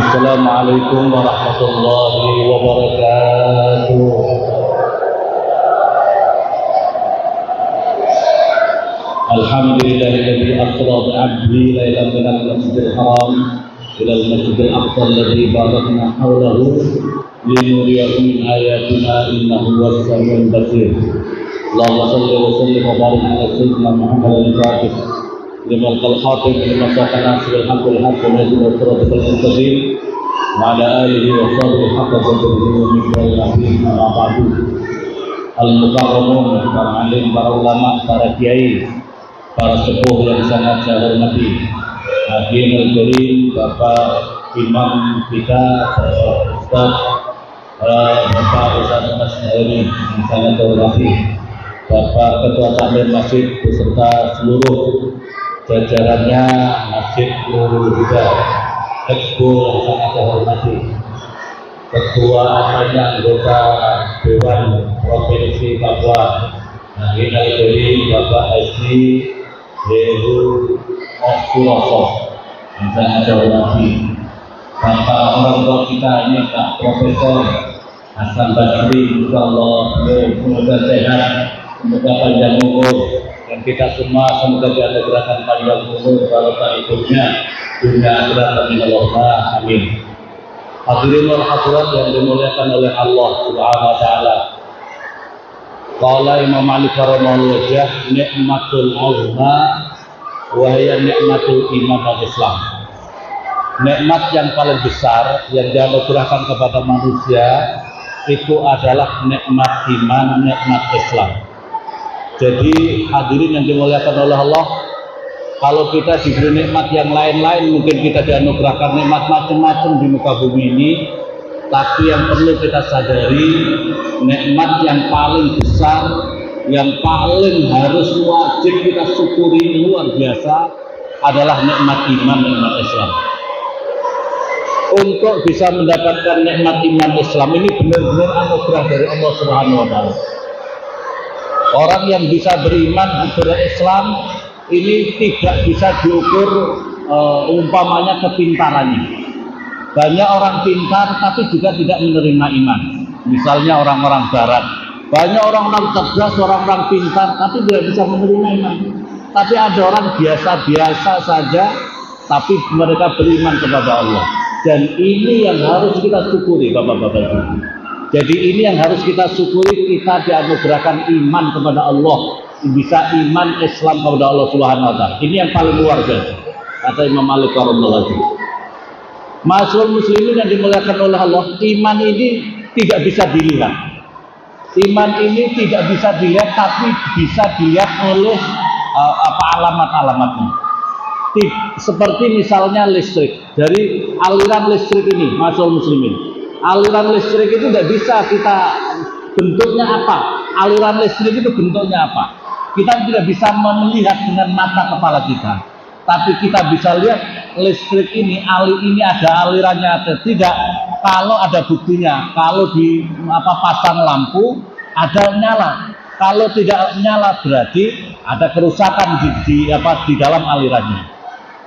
Assalamualaikum warahmatullahi wabarakatuh. Alhamdulillahilladzi asra bi'abdihi lailan minal masjidil haram ilal masjidil aqsa alladzi barakna hawlahu linuriyahu min ayatina innahu huwas samiul basir. Allahumma shalli wa sallim wa barik ala sayyidina Muhammadin al-Fatih limal khatim lima saqana sil haqqil haqq wa nazil siratal mustaqim wa ala alihi wa sahbihi haqqa qadrihi wa miqdarih ma ba'du. Al-mukarramun, para alim, para ulama, para kiai, para sepuh yang sangat saya hormati, hadirin al-karim, Bapak Imam kita, Ustaz Bapak Ustaz Mas Nawawi yang sangat saya hormati, Bapak Ketua Takmir Masjid beserta seluruh jajarannya Masjid Nurul Huda, Expo yang sangat saya hormati, Ketua anggota Dewan Provinsi Papua, hadirin al-karim, Bapak Haji Heru Suroso yang sangat saya hormati, Bapak orang tua kita ini Pak Profesor Hasan Basri, insyaallah semoga sehat, semoga panjang umur, dan kita semua semoga dianugerahkan panjang umur barokah hidupnya dunia akhirat, amin Allahumma amin. Hadirin wal hadirat yang dimuliakan oleh Allah Subhanahu wa taala. Qala Imam Malik rahimahullah wajah nikmatul uzma wa hiya nikmatul iman wal Islam. Nikmat yang paling besar yang dianugerahkan kepada manusia itu adalah nikmat iman, nikmat Islam. Jadi hadirin yang dimuliakan oleh Allah, kalau kita diberi nikmat yang lain-lain, mungkin kita dianugerahkan nikmat macam-macam di muka bumi ini, tapi yang perlu kita sadari, nikmat yang paling besar, yang paling harus wajib kita syukuri luar biasa adalah nikmat iman, nikmat Islam. Untuk bisa mendapatkan nikmat iman Islam ini benar-benar anugerah dari Allah Subhanahu wa taala. Orang yang bisa beriman, berislam ini tidak bisa diukur umpamanya kepintarannya. Banyak orang pintar tapi juga tidak menerima iman. Misalnya orang-orang barat, banyak orang-orang cerdas, orang-orang pintar tapi tidak bisa menerima iman. Tapi ada orang biasa-biasa saja tapi mereka beriman kepada Allah. Dan ini yang harus kita syukuri, Bapak-bapak Ibu. Jadi ini yang harus kita syukuri, kita dianugerahkan iman kepada Allah, bisa iman Islam kepada Allah Subhanahu wa taala. Ini yang paling luar biasa, kata Imam Malik rahimahullah. Ma'asyiral muslimin yang dimuliakan oleh Allah, iman ini tidak bisa dilihat. Iman ini tidak bisa dilihat, tapi bisa dilihat oleh alamat-alamatnya. Seperti misalnya listrik, dari aliran listrik ini, ma'asyiral muslimin, aliran listrik itu tidak bisa kita bentuknya apa, aliran listrik itu bentuknya apa, kita tidak bisa melihat dengan mata kepala kita, tapi kita bisa lihat listrik ini, ini ada alirannya atau tidak, kalau ada buktinya, kalau di pasang lampu ada nyala, kalau tidak nyala berarti ada kerusakan di dalam alirannya.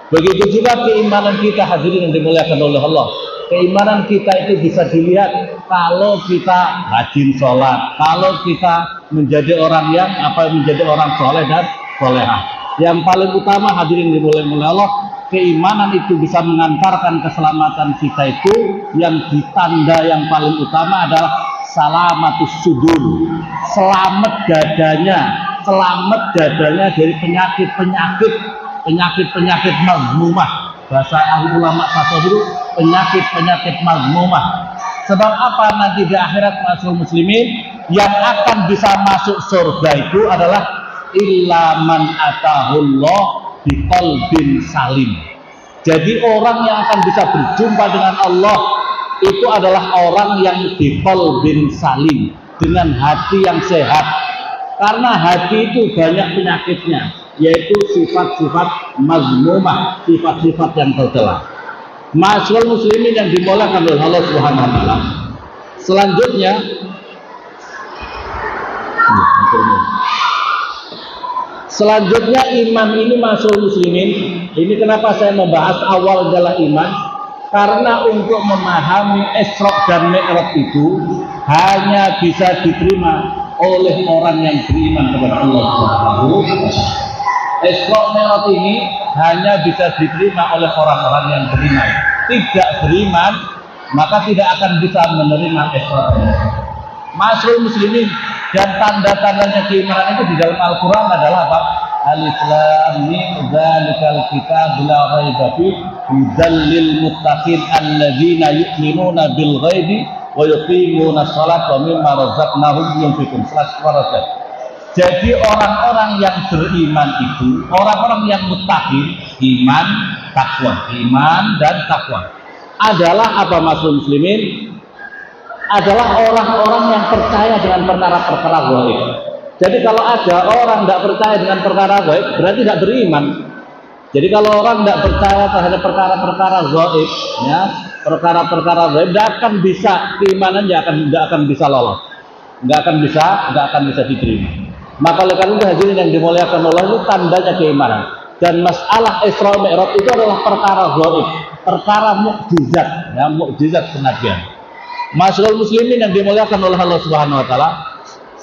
Begitu juga keimanan kita, hadirin yang dimuliakan oleh Allah. Keimanan kita itu bisa dilihat kalau kita rajin sholat, kalau kita menjadi orang yang menjadi orang soleh dan solehah. Yang paling utama, hadirin yang dimuliakan oleh Allah, keimanan itu bisa mengantarkan keselamatan kita itu yang ditanda yang paling utama adalah salamatus sudur, selamat dadanya dari penyakit mazmumah. Bahasa ahli ulama tasawuf, penyakit mazmumah. Sebab apa? Nanti di akhirat, ma'asyiral muslimin, yang akan bisa masuk surga itu adalah illa man atahullah biqalbin salim. Jadi orang yang akan bisa berjumpa dengan Allah itu adalah orang yang biqalbin salim, dengan hati yang sehat. Karena hati itu banyak penyakitnya, yaitu sifat-sifat mazmumah, sifat-sifat yang tercela. Ma'asyiral muslimin yang dimuliakan oleh Allah Subhanahu wa taala. Selanjutnya iman ini, ma'asyiral muslimin, ini kenapa saya membahas awal adalah iman? Karena untuk memahami Isra dan Mi'raj itu hanya bisa diterima oleh orang yang beriman kepada Allah Subhanahu wa Ta'ala. Isra Mi'raj ini hanya bisa diterima oleh orang-orang yang beriman. Tidak beriman maka tidak akan bisa menerima Isra dan Mi'raj. Masyaallah muslimin, dan tanda-tandanya keimanan itu di dalam Al-Quran adalah apa? Alif Lam Mim Dzalikal Kitabul La Raiba Fihi Hudan lil Muttaqin alladzina yu'minuna bil ghaibi wa yuqimuna shalat wa mimma razaqnahum yunfiqun. Jadi orang-orang yang beriman itu orang-orang yang muttaqin, iman, takwa, iman dan takwa adalah apa maksud muslimin? Adalah orang-orang yang percaya dengan perkara-perkara gaib. Jadi kalau ada orang tidak percaya dengan perkara gaib, berarti tidak beriman. Jadi kalau orang tidak percaya terhadap perkara-perkara gaib, ya, perkara-perkara gaib, tidak akan bisa keimanannya tidak akan bisa lolos, tidak akan bisa diterima. Maka oleh karena itu hadirin yang dimuliakan Allah, itu tandanya keimanan. Dan masalah Isra Mi'raj itu adalah perkara gaib, perkara mukjizat, ya, mukjizat kenabian. Masyaallah muslimin yang dimuliakan oleh Allah Subhanahu wa Ta'ala,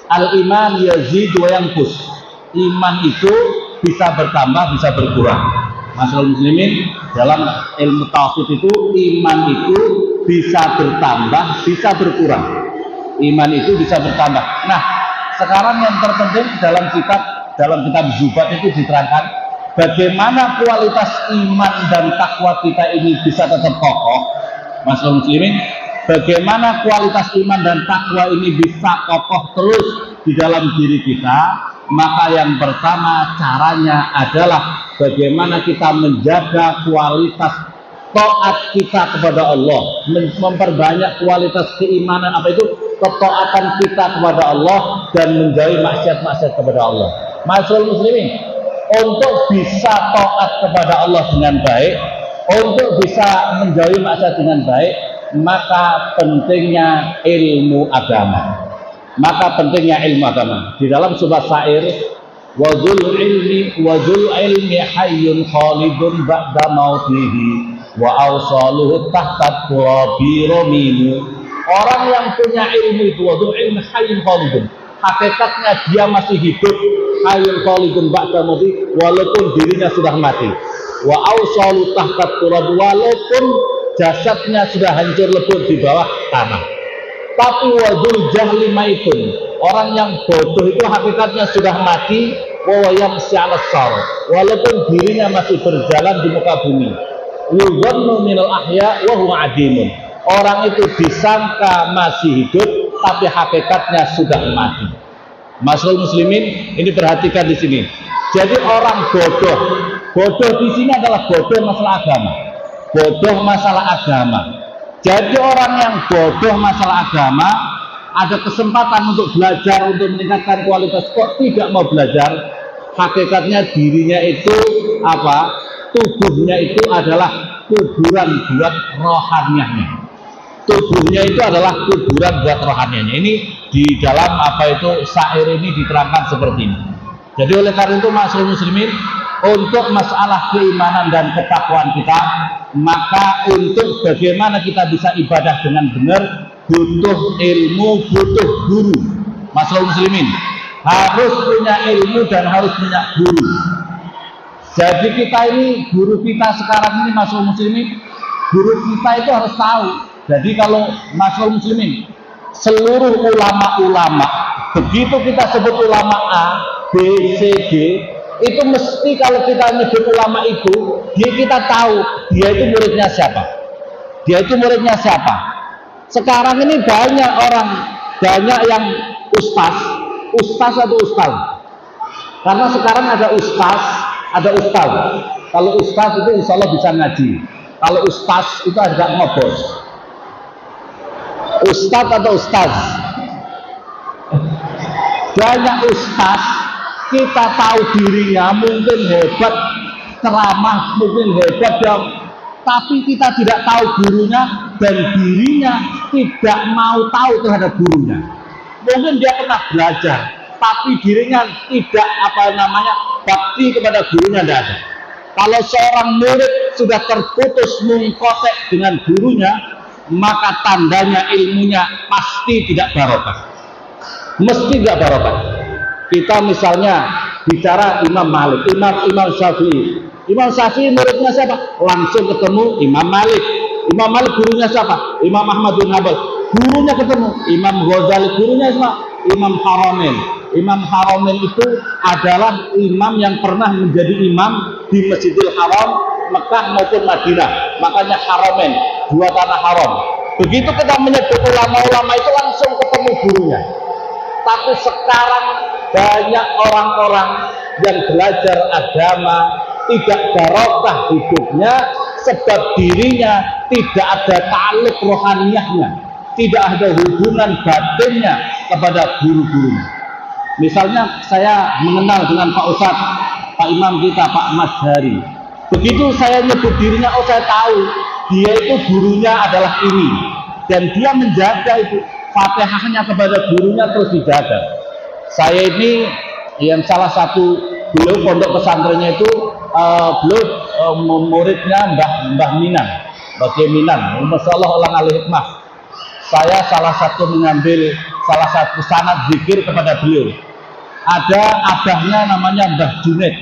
al-iman yazid wa yanqus. Iman itu bisa bertambah, bisa berkurang. Masyaallah muslimin, dalam ilmu tauhid itu iman itu bisa bertambah, bisa berkurang. Iman itu bisa bertambah. Nah, sekarang yang terpenting dalam kitab Zubat itu diterangkan bagaimana kualitas iman dan takwa kita ini bisa tetap kokoh. Masyaallah muslimin, bagaimana kualitas iman dan takwa ini bisa kokoh terus di dalam diri kita? Maka yang pertama caranya adalah bagaimana kita menjaga kualitas taat kita kepada Allah, memperbanyak kualitas keimanan, apa itu, ketaatan kita kepada Allah dan menjauhi maksiat-maksiat kepada Allah. Masyaallah muslimin, untuk bisa taat kepada Allah dengan baik, untuk bisa menjauhi maksiat dengan baik, maka pentingnya ilmu agama. Di dalam sebuah syair, wazul ilmi hayyun khalidun ba'da mautihi wa awsaluhu tahta turabi ramimu. Orang yang punya ilmu itu, wazul ilmi hayyun khalidun, hakikatnya dia masih hidup, hayyun khalidun ba'da mautihi, walaupun dirinya sudah mati. Wa awsaluhu tahta turabi, walaupun jasadnya sudah hancur lebur di bawah tanah. Tapi wazul jahli maitun, orang yang bodoh itu hakikatnya sudah mati, wa yamsi 'ala sar, walaupun dirinya masih berjalan di muka bumi. Yuzannu minal ahya wa huwa adimun, orang itu disangka masih hidup tapi hakikatnya sudah mati. Masyaallah muslimin, ini perhatikan di sini. Jadi orang bodoh di sini adalah bodoh masalah agama. Bodoh masalah agama. Jadi orang yang bodoh masalah agama ada kesempatan untuk belajar, untuk meningkatkan kualitas, kok tidak mau belajar? Hakikatnya dirinya itu apa? Tubuhnya itu adalah kuburan buat rohaniahnya. Tubuhnya itu adalah kuburan buat rohaniahnya. Ini di dalam apa itu syair ini diterangkan seperti ini. Jadi oleh karena itu masyaallah muslimin, untuk masalah keimanan dan ketakwaan kita, maka untuk bagaimana kita bisa ibadah dengan benar, butuh ilmu, butuh guru. Masyaallah muslimin, harus punya ilmu dan harus punya guru. Jadi kita ini, guru kita sekarang ini masyaallah muslimin, guru kita itu harus tahu. Jadi kalau masyaallah muslimin, seluruh ulama-ulama, begitu kita sebut ulama A, B, C, D, itu mesti kalau kita nyebut ulama itu, kita tahu dia itu muridnya siapa. Sekarang ini banyak yang ustaz atau ustaz. Karena sekarang ada ustaz. Kalau ustaz itu insya Allah bisa ngaji. Kalau ustaz itu agak ngobos. Ustaz atau ustaz. Banyak ustaz, kita tahu dirinya mungkin hebat, ceramah mungkin hebat, tapi kita tidak tahu gurunya dan dirinya tidak mau tahu terhadap gurunya. Mungkin dia pernah belajar, tapi dirinya tidak bakti kepada gurunya, tidak ada. Kalau seorang murid sudah terputus munqati' dengan gurunya, maka tandanya ilmunya pasti tidak barokah. Mesti tidak barokah. Kita misalnya bicara Imam Malik, Imam Syafi'i. Imam Syafi'i muridnya siapa? Langsung ketemu Imam Malik. Imam Malik gurunya siapa? Imam Ahmad bin Hanbal. Gurunya ketemu Imam Ghazali, gurunya siapa? Imam Haramain. Imam Haramain itu adalah imam yang pernah menjadi imam di Masjidil Haram, Mekah maupun Madinah. Makanya Haramain, dua tanah haram. Begitu kita menyebut ulama-ulama itu langsung ketemu gurunya. Tapi sekarang banyak orang-orang yang belajar agama tidak barokah hidupnya, sebab dirinya tidak ada ta'alluq rohaniyahnya, tidak ada hubungan batinnya kepada guru-gurunya. Misalnya saya mengenal dengan Pak Ustadz, Pak Imam kita, Pak Mazhari. Begitu saya nyebut dirinya, oh saya tahu dia itu gurunya adalah ini, dan dia menjaga itu Fatihahnya kepada gurunya terus dijaga. Saya ini yang salah satu beliau pondok pesantrennya itu beliau muridnya Mbah Minan, Mbah Minan, masyaallah ulang alih hikmah. Saya salah satu mengambil salah satu sanad zikir kepada beliau. Ada abahnya namanya Mbah Junaid.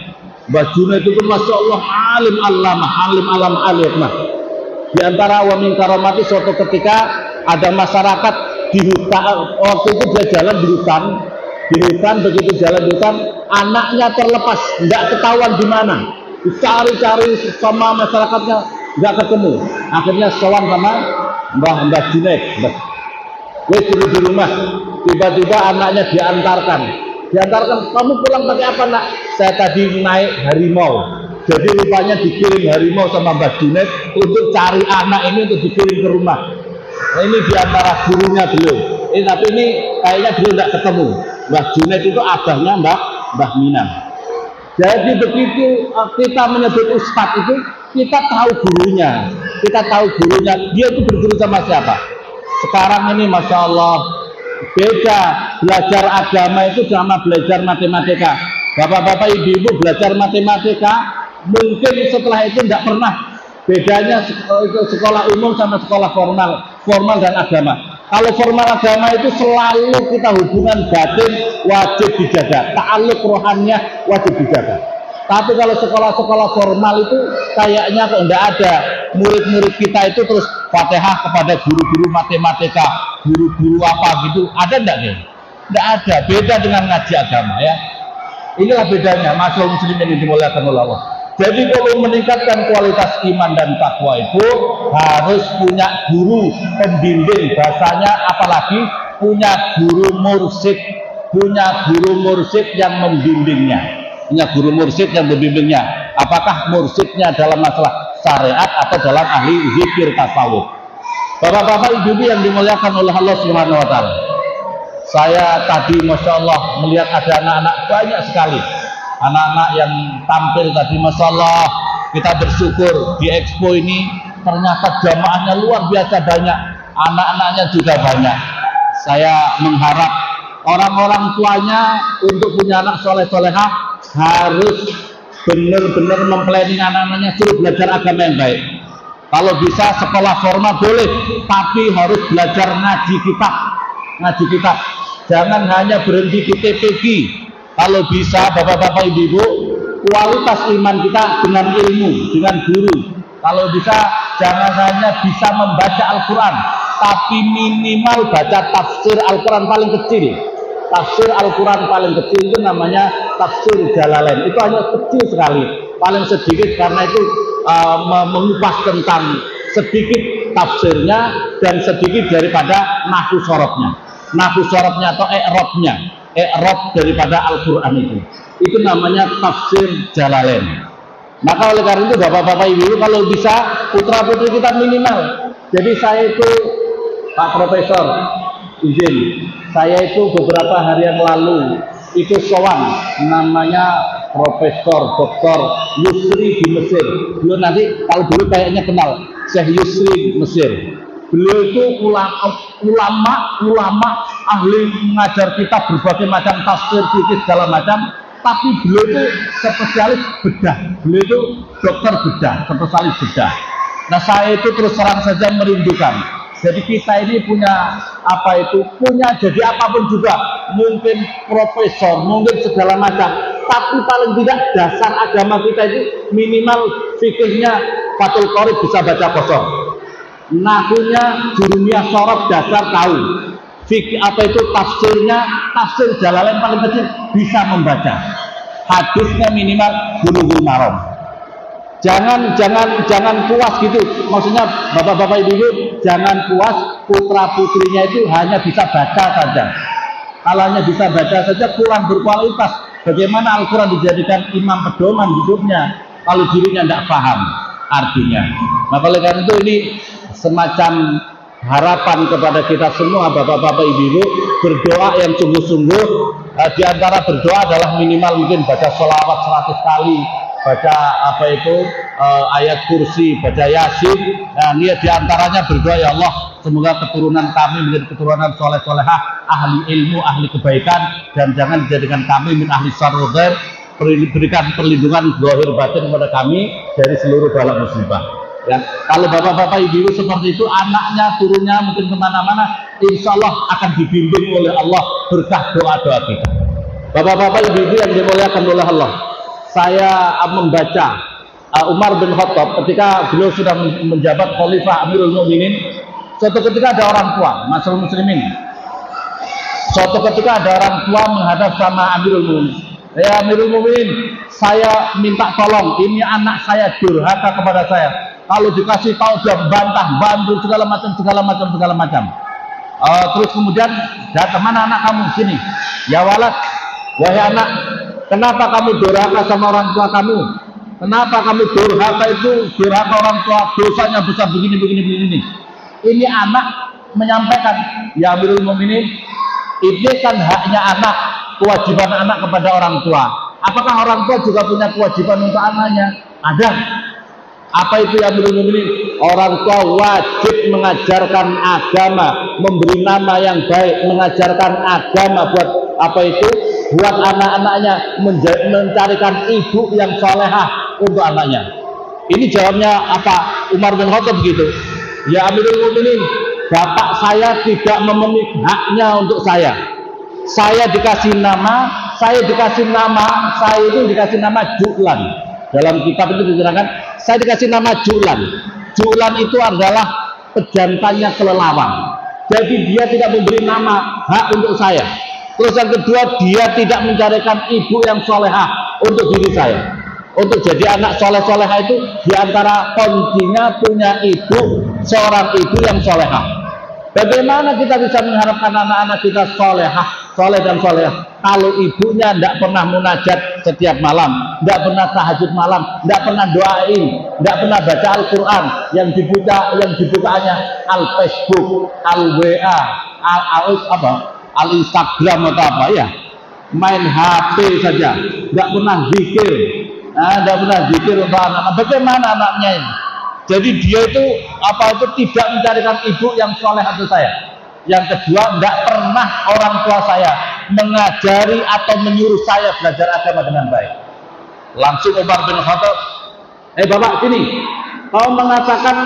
Mbah Junaid itu masya Allah alim allamah, alim hikmah. Di antara wa min karamati, suatu ketika ada masyarakat di hutan, waktu itu dia jalan di hutan, begitu jalan di hutan, anaknya terlepas, tidak ketahuan di mana, dicari-cari sama masyarakatnya, nggak ketemu. Akhirnya sowan sama Mbah Junaid, wes di rumah, tiba-tiba anaknya diantarkan, kamu pulang pakai apa nak? Saya tadi naik harimau. Jadi rupanya dikirim harimau sama Mbah Junaid untuk cari anak ini untuk dikirim ke rumah. Nah, ini diantara gurunya beliau. Tapi ini kayaknya beliau tidak ketemu. Mbah Junaid itu abahnya Mbah Minan. Jadi begitu kita menyebut ustadz itu, kita tahu gurunya. Dia itu berguru sama siapa? Sekarang ini masya Allah beda, belajar agama itu sama belajar matematika. Bapak-bapak, ibu-ibu belajar matematika, mungkin setelah itu tidak pernah. Bedanya sekolah umum sama sekolah formal dan agama. Kalau formal agama itu selalu kita hubungan batin wajib dijaga, ta'alluq rohannya wajib dijaga. Tapi kalau sekolah-sekolah formal itu kayaknya kok tidak ada. Murid-murid kita itu terus Fatihah kepada guru-guru matematika, guru-guru apa gitu, ada enggak nih? Tidak ada. Beda dengan ngaji agama ya. Inilah bedanya masyaallah muslimin yang dimuliakan oleh Allah. Jadi kalau meningkatkan kualitas iman dan takwa itu harus punya guru pembimbing, bahasanya apalagi punya guru mursyid yang membimbingnya. Apakah mursyidnya dalam masalah syariat atau dalam ahli zikir tasawuf. Bapak-bapak ibu-ibu yang dimuliakan oleh Allah Subhanahu wa taala. Saya tadi masya Allah melihat ada anak-anak banyak sekali. Anak-anak yang tampil tadi masya Allah, kita bersyukur di Expo ini ternyata jamaahnya luar biasa banyak, anak-anaknya juga banyak. Saya mengharap orang-orang tuanya untuk punya anak soleh-solehah harus benar-benar memplanning anak-anaknya suruh belajar agama yang baik. Kalau bisa sekolah formal boleh, tapi harus belajar ngaji kitab. Jangan hanya berhenti di TPQ. Kalau bisa bapak-bapak ibu-ibu, kualitas iman kita dengan ilmu, dengan guru. Kalau bisa jangan hanya bisa membaca Al-Quran, tapi minimal baca tafsir Al-Quran paling kecil. Tafsir Al-Quran paling kecil itu namanya tafsir Jalalain. Itu hanya kecil sekali, paling sedikit, karena itu mengupas tentang sedikit tafsirnya dan sedikit daripada nahwu sorobnya atau i'rab daripada Al-Quran itu namanya tafsir Jalalain. Maka oleh karena itu bapak-bapak ibu, kalau bisa putra putri kita minimal. Jadi saya itu Pak Profesor izin, saya itu beberapa hari yang lalu itu sowan namanya Profesor Dr. Yusri di Mesir. Beliau nanti kalau dulu kayaknya kenal Syekh Yusri Mesir. Beliau itu ulama ahli mengajar kita berbagai macam tafsir, fikih segala macam. tapi beliau itu spesialis bedah. Beliau itu dokter bedah, spesialis bedah. Nah, saya itu terus terang saja merindukan. Jadi kita ini punya punya jadi apapun juga, mungkin profesor, mungkin segala macam, tapi paling tidak dasar agama kita itu minimal fikihnya Fathul Qorib bisa baca kosong, nahunya jurumiyah sorab dasar tahu, fikih tafsir Jalalain paling kecil bisa membaca, hadisnya minimal Bulughul Maram. Jangan puas gitu. Maksudnya bapak-bapak ibu jangan puas putra putrinya itu hanya bisa baca saja. Kalau hanya bisa baca saja kurang berkualitas. Bagaimana Al-Quran dijadikan imam pedoman hidupnya kalau dirinya tidak paham artinya. Maka oleh karena itu ini semacam harapan kepada kita semua bapak-bapak ibu berdoa yang sungguh-sungguh. Di antara berdoa adalah minimal mungkin baca sholawat 100 kali, baca ayat kursi, baca yasin. Nah, ini diantaranya berdoa, ya Allah, semoga keturunan kami menjadi keturunan soleh-solehah, ahli ilmu, ahli kebaikan, dan jangan dijadikan kami min ahli syarrul ghair. Berikan perlindungan zahir batin kepada kami dari seluruh bala musibah. Ya, kalau bapak-bapak ibu seperti itu, anaknya, turunnya mungkin kemana-mana, insya Allah akan dibimbing oleh Allah berkah doa-doa kita. Bapak-bapak ibu yang dimuliakan oleh Allah, saya membaca Umar bin Khattab ketika beliau sudah menjabat Khalifah Amirul Mukminin. Suatu ketika ada orang tua, masyarakat muslimin. Suatu ketika ada orang tua menghadap sama Amirul Mukminin. Ya Amirul Mukminin, saya minta tolong, ini anak saya durhaka kepada saya. Kalau dikasih tahu dia bantah, bantu segala macam. Terus kemudian, datang, mana anak kamu? Sini. Ya walad, wahai anak, kenapa kamu durhaka sama orang tua kamu? Kenapa kamu durhaka orang tua, dosanya besar begini. Ini anak menyampaikan, ya Amirul Mukminin, ini kan haknya anak, kewajiban anak kepada orang tua. Apakah orang tua juga punya kewajiban untuk anaknya? Ada. Apa itu ya Amirul Mukminin? Orang tua wajib mengajarkan agama, memberi nama yang baik, mengajarkan agama buat anak-anaknya, mencarikan ibu yang solehah untuk anaknya. Ini jawabnya apa? Umar bin Khattab begitu. Ya Amirul Mukminin, bapak saya tidak memenuhi haknya untuk saya. Saya dikasih nama Ju'lan. Dalam kitab itu diterangkan, saya dikasih nama Ju'lan. Ju'lan itu adalah pejantannya kelelawar. Jadi dia tidak memberi nama hak untuk saya. Terus yang kedua, dia tidak mencarikan ibu yang solehah untuk diri saya. Untuk jadi anak soleh-solehah itu diantara kuncinya punya seorang ibu yang solehah. Bagaimana kita bisa mengharapkan anak-anak kita soleh dan solehah kalau ibunya tidak pernah munajat setiap malam, tidak pernah tahajud malam, tidak pernah doain, tidak pernah baca Al-Quran, yang dibukanya Al-Facebook, Al-WA, Al-Instagram atau apa ya, main HP saja, tidak pernah zikir, untuk anak-anak. Bagaimana anaknya ini? Jadi dia itu tidak mencarikan ibu yang soleh untuk saya. Yang kedua, tidak pernah orang tua saya mengajari atau menyuruh saya belajar agama dengan baik. Langsung Umar bin Khattab, bapak sini, kau mengatakan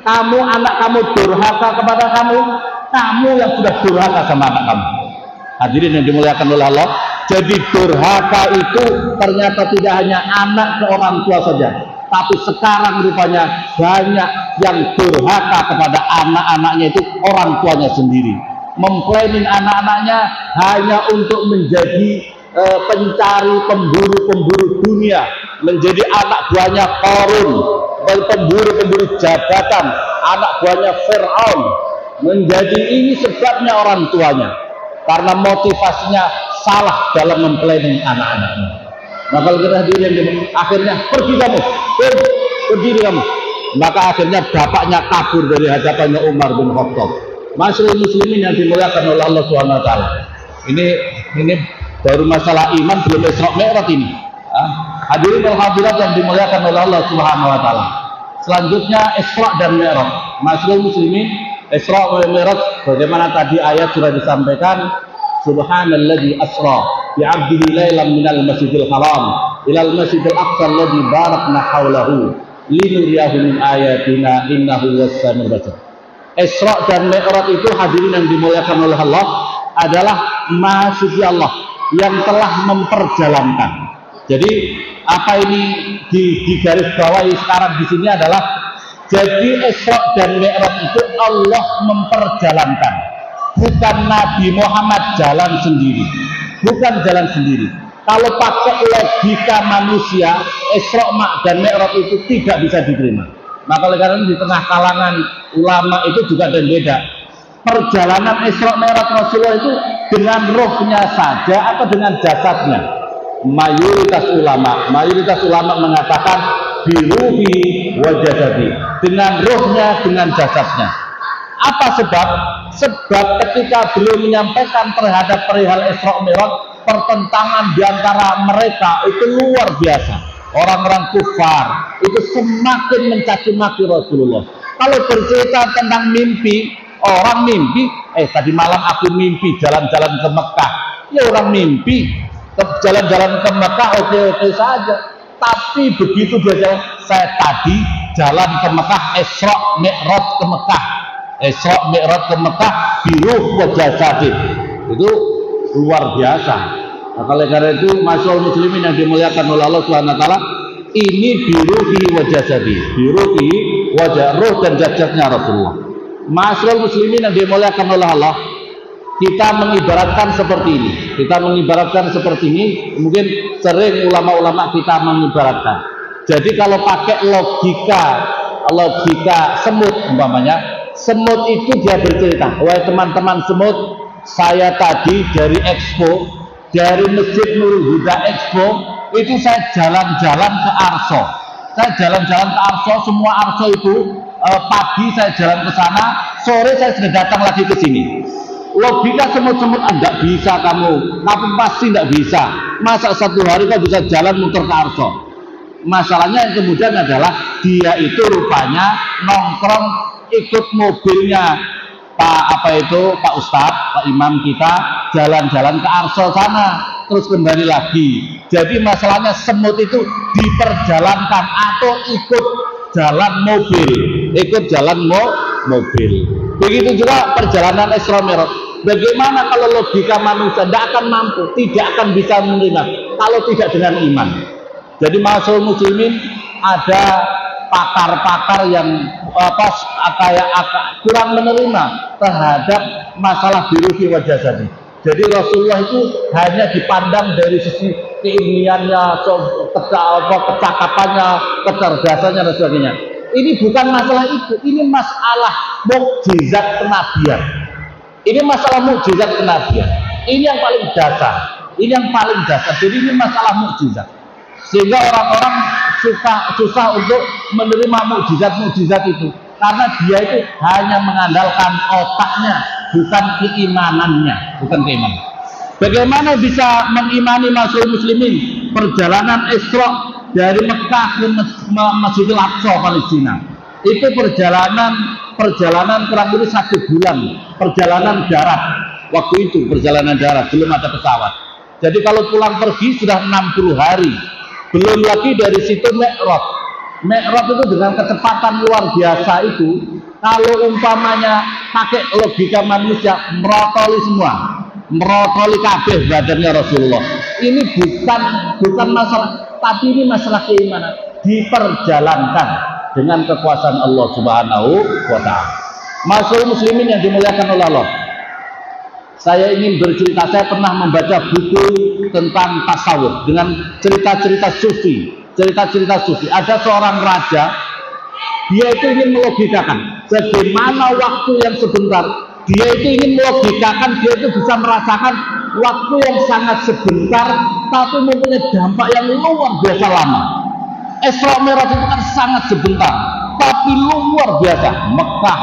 anak kamu durhaka kepada kamu yang sudah durhaka sama anak kamu. Hadirin yang dimuliakan oleh Allah, jadi durhaka itu ternyata tidak hanya anak ke orang tua saja, tapi sekarang rupanya banyak yang durhaka kepada anak-anaknya itu orang tuanya sendiri, memplanning anak-anaknya hanya untuk menjadi pencari pemburu dunia, menjadi anak buahnya Qarun, pemburu jabatan, anak buahnya Fir'aun. Menjadi ini sebabnya orang tuanya, karena motivasinya salah dalam memplanning anak-anaknya. Nah kalau kita akhirnya pergi kamu, berdiri kamu. Maka akhirnya bapaknya kabur dari hadapannya Umar bin Khattab. Masyaallah muslimin yang dimuliakan oleh Allah Subhanahu wa taala. Ini baru masalah iman, belum Isra Mi'raj ini. Hadirin wal hadirat yang dimuliakan oleh Allah Subhanahu wa taala. Selanjutnya Isra dan Mi'raj. Masyaallah muslimin, Isra wal Mi'raj, bagaimana tadi ayat sudah disampaikan, subhanalladzi asra bi 'abdihi lailan minal masjidil haram ilal masjidil aqsa alladzi barakna haulahu linuriyahu min ayatina innahu was-sami'ul basir. Isra dan Mi'raj itu hadirin yang dimuliakan oleh Allah adalah Maha Suci Allah yang telah memperjalankan. Jadi apa ini di garis bawahi sekarang di sini adalah jadi Isra dan Mi'raj itu Allah memperjalankan, bukan Nabi Muhammad jalan sendiri, bukan jalan sendiri. Kalau pakai logika manusia, Isra dan Mi'raj itu tidak bisa diterima. Maka oleh karena di tengah kalangan ulama itu juga ada yang beda. Perjalanan Isra Mi'raj Rasulullah itu dengan rohnya saja atau dengan jasadnya? Mayoritas ulama mengatakan biruhi wa jasadi, dengan rohnya, dengan jasadnya. Apa sebab? Sebab ketika beliau menyampaikan terhadap perihal Isra Mi'raj, pertentangan di antara mereka itu luar biasa. Orang-orang kufar itu semakin mencaci maki Rasulullah. Kalau bercerita tentang mimpi, orang mimpi, tadi malam aku mimpi jalan-jalan ke Mekah. Ya orang mimpi jalan-jalan ke Mekah oke-oke saja. Tapi begitu dia jalan, saya tadi jalan ke Mekah, Isra Mi'raj ke Mekah. Isra Mi'raj ke Mekah biruh wa jasadi. Itu luar biasa. Nah, oleh karena itu masyaallah muslimin yang dimuliakan oleh Allah Subhanahu wa taala, ini biruhi wa jasadi, biruhi wajah roh dan jasadnya Rasulullah. Masyaallah muslimin yang dimuliakan oleh Allah, kita mengibaratkan seperti ini. Kita mengibaratkan seperti ini, mungkin sering ulama-ulama kita mengibaratkan. Jadi kalau pakai logika semut umpamanya, semut itu dia bercerita, wahai teman-teman semut, saya tadi dari Expo, dari Masjid Nurul Huda Expo itu saya jalan-jalan ke Arso. Saya jalan-jalan ke Arso, semua Arso itu pagi saya jalan ke sana, sore saya sudah datang lagi ke sini. Logika semut-semut enggak bisa kamu pasti enggak bisa. Masa satu hari kau bisa jalan muter ke Arso? Masalahnya yang kemudian adalah dia itu rupanya nongkrong ikut mobilnya Pak Ustadz, Pak Imam kita jalan-jalan ke Arso sana, terus kembali lagi. Jadi masalahnya semut itu diperjalankan atau ikut jalan mobil. Begitu juga perjalanan Isra Mi'raj. Bagaimana kalau logika manusia tidak akan mampu, tidak akan bisa menerima kalau tidak dengan iman. Jadi masyaallah muslimin, ada pakar-pakar yang kurang menerima terhadap masalah biruhi wa jasadi. Jadi Rasulullah itu hanya dipandang dari sisi keilmiannya, kecakapannya, kecerdasannya dan sebagainya. Ini bukan masalah itu, ini masalah mukjizat kenabian. Ini masalah mukjizat kenabian. Ini yang paling dasar. Ini yang paling dasar. Jadi ini masalah mukjizat. Sehingga orang-orang susah untuk menerima mukjizat-mukjizat itu, karena dia itu hanya mengandalkan otaknya, bukan keimanannya. Bagaimana bisa mengimani masyaallah muslimin perjalanan Isra dari Mekah ke Masjidil Aqsa Palestina? Itu perjalanan kurang lebih 1 bulan, perjalanan darat. Waktu itu perjalanan darat, belum ada pesawat. Jadi kalau pulang pergi sudah 60 hari. Belum lagi dari situ Mi'raj. Mi'raj itu dengan kecepatan luar biasa itu, kalau umpamanya pakai logika manusia, merotoli kabeh badannya Rasulullah. Ini bukan masalah, tapi ini masalah keimanan. Diperjalankan dengan kekuasaan Allah Subhanahu wa taala. Masyaallah muslimin yang dimuliakan oleh Allah. Saya ingin bercerita, saya pernah membaca buku tentang tasawuf dengan cerita-cerita sufi. Ada seorang raja, dia itu ingin melogikakan bagaimana waktu yang sebentar. Dia itu ingin melogikakan, dia itu bisa merasakan waktu yang sangat sebentar, tapi mempunyai dampak yang luar biasa lama. Isra Mi'raj itu kan sangat sebentar, tapi luar biasa. Mekah,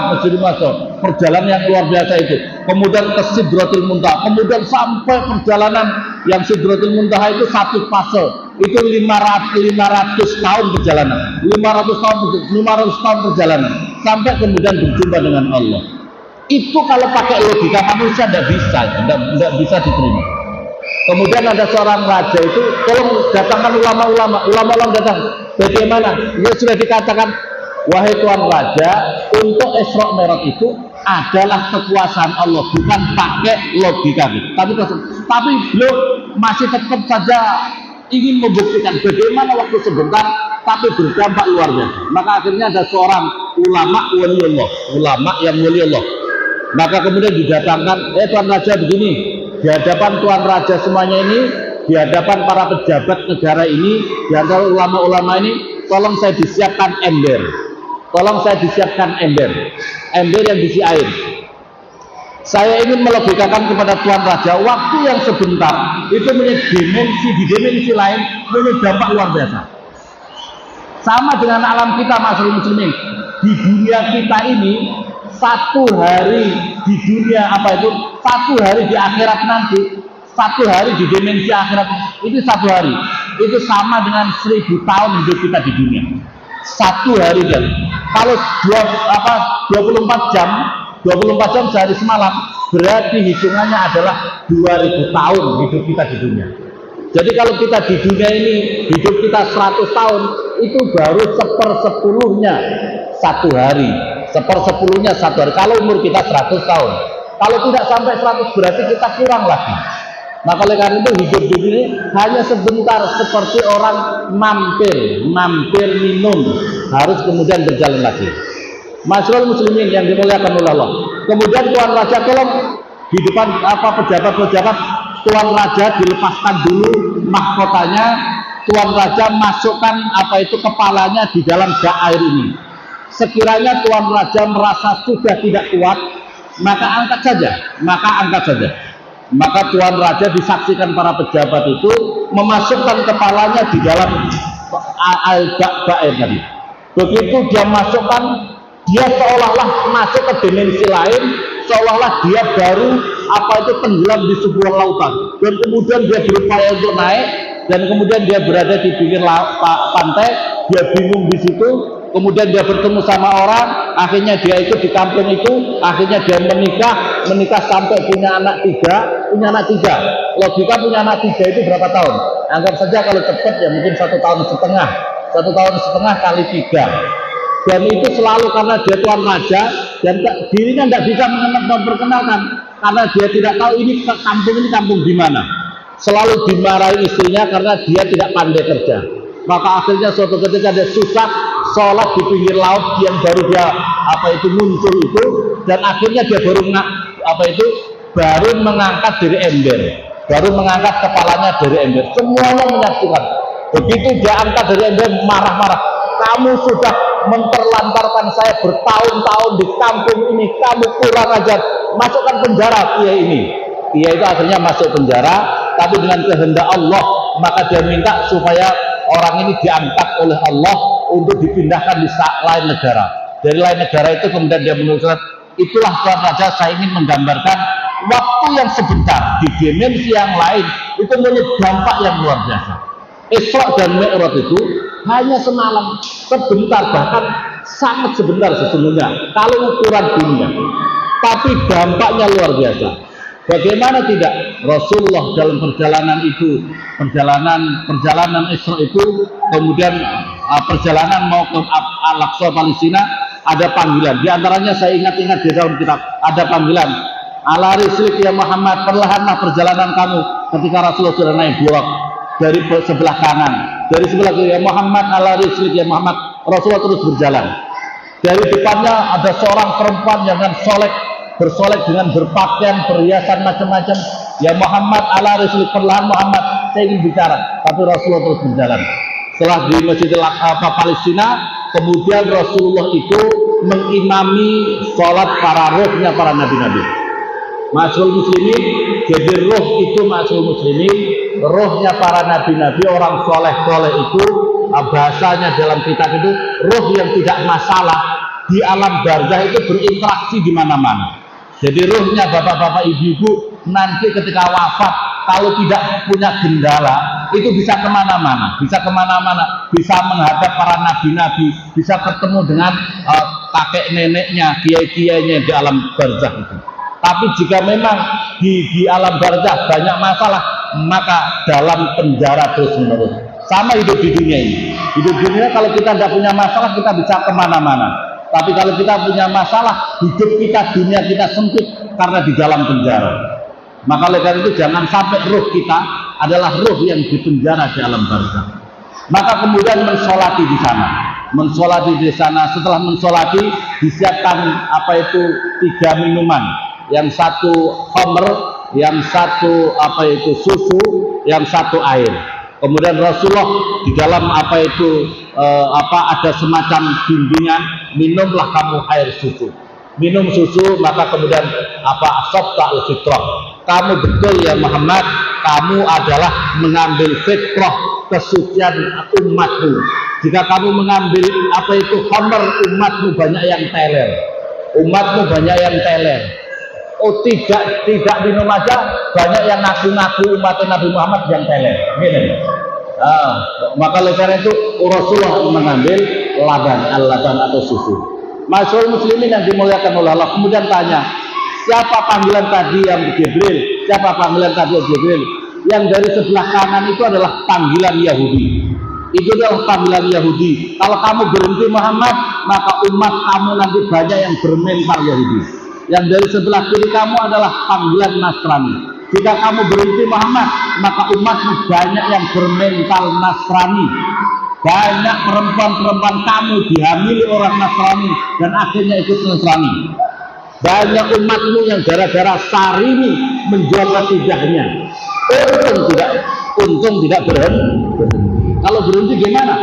Masjidil Masjid, perjalanan yang luar biasa itu. Kemudian ke Sidratul Muntaha, kemudian sampai perjalanan yang Sidratul Muntaha itu satu fase, itu 500 tahun perjalanan, 500 tahun perjalanan, sampai kemudian berjumpa dengan Allah. Itu kalau pakai logika manusia tidak bisa diterima. Kemudian ada seorang raja itu, tolong datangkan ulama-ulama datang. Bagaimana? Ya sudah dikatakan, wahai tuan raja, untuk Isra Mi'raj itu adalah kekuasaan Allah, bukan pakai logika. Tapi beliau masih tetap saja ingin membuktikan bagaimana waktu sebentar tapi berdampak luar biasa. Maka akhirnya ada seorang ulama waliullah, ulama yang waliullah. Maka kemudian didatangkan, tuan raja begini, di hadapan tuan raja semuanya ini, di hadapan para pejabat negara ini, di antara ulama-ulama ini, tolong saya disiapkan ember. Tolong saya disiapkan ember yang diisi air. Saya ingin melogikakan kepada tuan raja, waktu yang sebentar itu punya dimensi lain punya dampak luar biasa. Sama dengan alam kita, masyarakat muslimin. Di dunia kita ini, satu hari di dunia satu hari di akhirat nanti, satu hari di dimensi akhirat itu satu hari. Itu sama dengan 1000 tahun hidup kita di dunia. Satu hari kan. Kalau 24 jam sehari semalam, berarti hitungannya adalah 2000 tahun hidup kita di dunia. Jadi kalau kita di dunia ini hidup kita 100 tahun, itu baru 1/10-nya satu hari. 1/10-nya satu hari. Kalau umur kita 100 tahun, kalau tidak sampai 100 berarti kita kurang lagi. Maka oleh karena itu hidup di dunia hanya sebentar, seperti orang mampir minum, harus kemudian berjalan lagi. Masyaallah muslimin yang dimuliakan oleh Allah. Kemudian tuan raja, tolong di depan pejabat-pejabat, tuan raja dilepaskan dulu mahkotanya, tuan raja masukkan kepalanya di dalam dak air ini. Sekiranya tuan raja merasa sudah tidak kuat, maka angkat saja. Maka tuan raja disaksikan para pejabat itu memasukkan kepalanya di dalam dak air tadi. Begitu dia masukkan, dia seolah-olah masuk ke dimensi lain, seolah-olah dia baru tenggelam di sebuah lautan, dan kemudian dia berupaya untuk naik, dan kemudian dia berada di pinggir pantai, dia bingung di situ. Kemudian dia bertemu sama orang, akhirnya dia ikut di kampung itu, akhirnya dia menikah sampai punya anak tiga. Logika punya anak 3 itu berapa tahun? Anggap saja kalau cepat ya mungkin 1 tahun setengah. 1 tahun setengah kali 3. Dan itu selalu karena dia tuan raja, dan dirinya tidak bisa memperkenalkan, karena dia tidak tahu ini kampung di mana. Selalu dimarahi istrinya karena dia tidak pandai kerja. Maka akhirnya suatu ketika dia susah sholat di pinggir laut yang baru dia muncul itu, dan akhirnya dia baru mengangkat dari ember, baru mengangkat kepalanya dari ember. Semuanya menyaksikan. Begitu dia angkat dari ember, marah-marah, kamu sudah memperlantarkan saya bertahun-tahun di kampung ini, kamu kurang ajar, masukkan penjara kiai ini. Kiai itu akhirnya masuk penjara, tapi dengan kehendak Allah, maka dia minta supaya orang ini diangkat oleh Allah untuk dipindahkan di lain negara. Dari lain negara itu kemudian dia menuliskan, itulah tuan raja, saya ingin menggambarkan waktu yang sebentar di dimensi yang lain itu punya dampak yang luar biasa. Isra dan Mi'raj itu hanya semalam, sebentar, bahkan sangat sebentar sesungguhnya kalau ukuran dunia, tapi dampaknya luar biasa. Bagaimana tidak, Rasulullah dalam perjalanan Isra itu, kemudian perjalanan mau ke Al-Aqsa Palestina, ada panggilan. Di antaranya saya ingat-ingat di dalam kitab ada panggilan, ala rislik ya Muhammad, perlahanlah perjalanan kamu. Ketika Rasulullah sudah naik buraq dari sebelah kanan, dari sebelah kiri, ya Muhammad, ala rislik ya Muhammad, Rasulullah terus berjalan. Dari depannya ada seorang perempuan yang bersolek dengan berpakaian perhiasan macam-macam, ya Muhammad, ala rislik, perlahan Muhammad, saya ingin bicara. Tapi Rasulullah terus berjalan. Setelah di Masjid Palestina, kemudian Rasulullah itu mengimami sholat para ruhnya para nabi-nabi. Masyaallah muslimin, jadi ruh itu masyaallah muslimin, ruhnya para nabi-nabi, orang soleh itu, bahasanya dalam kitab itu, ruh yang tidak masalah di alam barzah itu berinteraksi di mana-mana. Jadi ruhnya bapak-bapak, ibu-ibu nanti ketika wafat, kalau tidak punya gendala, itu bisa kemana-mana, bisa menghadap para nabi-nabi, bisa ketemu dengan kakek neneknya, kiai-kiainya di alam barzah itu. Tapi jika memang di alam barzah banyak masalah, maka dalam penjara terus menerus. Sama hidup di dunia ini. Hidup di dunia kalau kita tidak punya masalah, kita bisa kemana-mana. Tapi kalau kita punya masalah, hidup kita, dunia kita sempit karena di dalam penjara. Maka oleh karena itu jangan sampai ruh kita adalah ruh yang dipenjara di alam barzakh. Maka kemudian mensolati di sana. Mensolati di sana, setelah mensolati disiapkan apa itu 3 minuman. Yang satu khamr, yang satu apa itu susu, yang satu air. Kemudian Rasulullah di dalam apa itu ada semacam bimbingan, minumlah kamu air susu. Minum susu, maka kemudian asabta al-fitrah. Kamu betul ya Muhammad, kamu adalah mengambil fitrah kesucian umatmu. Jika kamu mengambil apa itu khamr, umatmu banyak yang teler. Umatmu banyak yang teler. Oh tidak minum aja, banyak yang ngaku-ngaku umat Nabi Muhammad yang teler. Gini. Maka oleh karena itu Rasulullah mengambil laban atau susu. Masyaallah muslimin yang dimuliakan oleh Allah. Kemudian tanya, siapa panggilan tadi yang Jibril? Siapa panggilan tadi yang Jibril? Yang dari sebelah kanan itu adalah panggilan Yahudi. Itu adalah panggilan Yahudi. Kalau kamu berhenti Muhammad, maka umat kamu nanti banyak yang bermental Yahudi. Yang dari sebelah kiri kamu adalah panggilan Nasrani. Jika kamu berhenti Muhammad, maka umatmu banyak yang bermental Nasrani. Banyak perempuan-perempuan kamu dihamili orang Nasrani dan akhirnya ikut Nasrani. Banyak umatmu yang gara-gara Sarimi menjual akidahnya. Untung tidak berhenti. Kalau berhenti gimana?